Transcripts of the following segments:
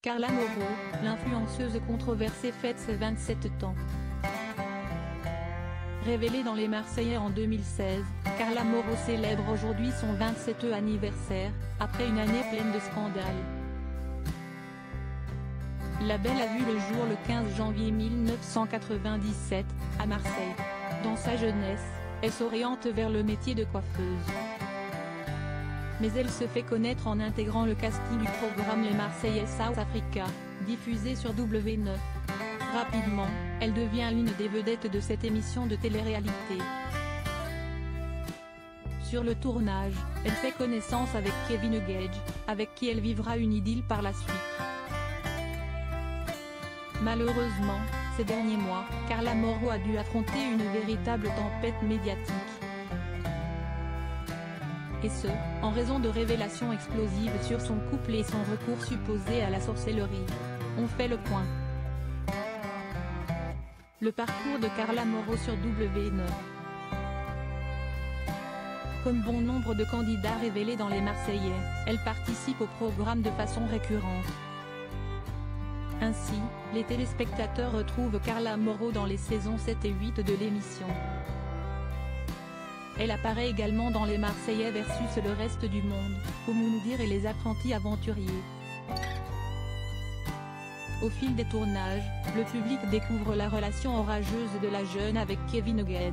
Carla Moreau, l'influenceuse controversée fête ses 27 ans. Révélée dans Les Marseillais en 2016, Carla Moreau célèbre aujourd'hui son 27e anniversaire, après une année pleine de scandales. La belle a vu le jour le 15 janvier 1997, à Marseille. Dans sa jeunesse, elle s'oriente vers le métier de coiffeuse. Mais elle se fait connaître en intégrant le casting du programme Les Marseillais South Africa, diffusé sur W9. Rapidement, elle devient l'une des vedettes de cette émission de télé-réalité. Sur le tournage, elle fait connaissance avec Kevin Gage, avec qui elle vivra une idylle par la suite. Malheureusement, ces derniers mois, Carla Moreau a dû affronter une véritable tempête médiatique. Et ce, en raison de révélations explosives sur son couple et son recours supposé à la sorcellerie. On fait le point. Le parcours de Carla Moreau sur W9. Comme bon nombre de candidats révélés dans Les Marseillais, elle participe au programme de façon récurrente. Ainsi, les téléspectateurs retrouvent Carla Moreau dans les saisons 7 et 8 de l'émission. Elle apparaît également dans Les Marseillais versus le reste du monde, où Moundir et les apprentis aventuriers. Au fil des tournages, le public découvre la relation orageuse de la jeune avec Kevin Gage.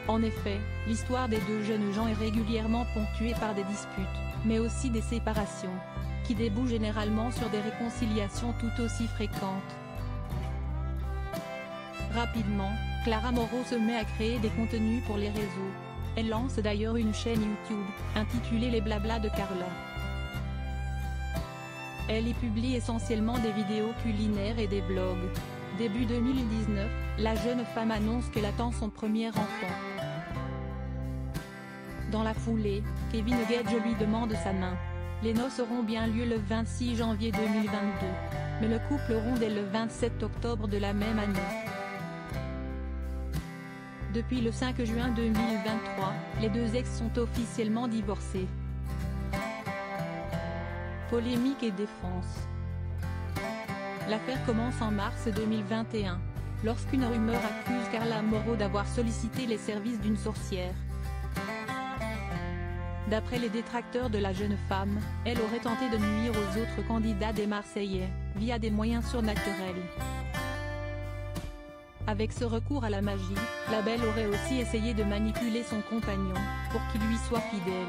En effet, l'histoire des deux jeunes gens est régulièrement ponctuée par des disputes, mais aussi des séparations, qui débouchent généralement sur des réconciliations tout aussi fréquentes. Rapidement, Carla Moreau se met à créer des contenus pour les réseaux. Elle lance d'ailleurs une chaîne YouTube, intitulée Les Blablas de Carla. Elle y publie essentiellement des vidéos culinaires et des blogs. Début 2019, la jeune femme annonce qu'elle attend son premier enfant. Dans la foulée, Kevin Gage lui demande sa main. Les noces auront bien lieu le 26 janvier 2022. Mais le couple rompt dès le 27 octobre de la même année. Depuis le 5 juin 2023, les deux ex sont officiellement divorcés. Polémique et défense. L'affaire commence en mars 2021, lorsqu'une rumeur accuse Carla Moreau d'avoir sollicité les services d'une sorcière. D'après les détracteurs de la jeune femme, elle aurait tenté de nuire aux autres candidats des Marseillais, via des moyens surnaturels. Avec ce recours à la magie, la belle aurait aussi essayé de manipuler son compagnon, pour qu'il lui soit fidèle.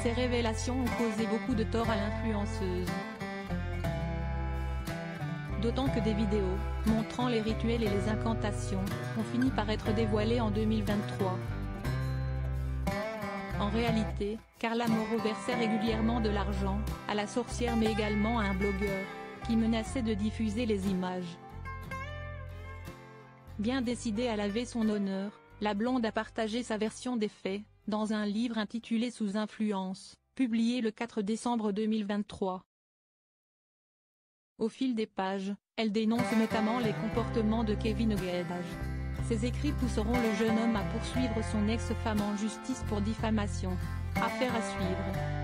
Ces révélations ont causé beaucoup de tort à l'influenceuse. D'autant que des vidéos, montrant les rituels et les incantations, ont fini par être dévoilées en 2023. En réalité, Carla Moreau versait régulièrement de l'argent, à la sorcière mais également à un blogueur, qui menaçait de diffuser les images. Bien décidée à laver son honneur, la blonde a partagé sa version des faits, dans un livre intitulé Sous influence, publié le 4 décembre 2023. Au fil des pages, elle dénonce notamment les comportements de Kevin Gage. Ses écrits pousseront le jeune homme à poursuivre son ex-femme en justice pour diffamation. Affaire à suivre.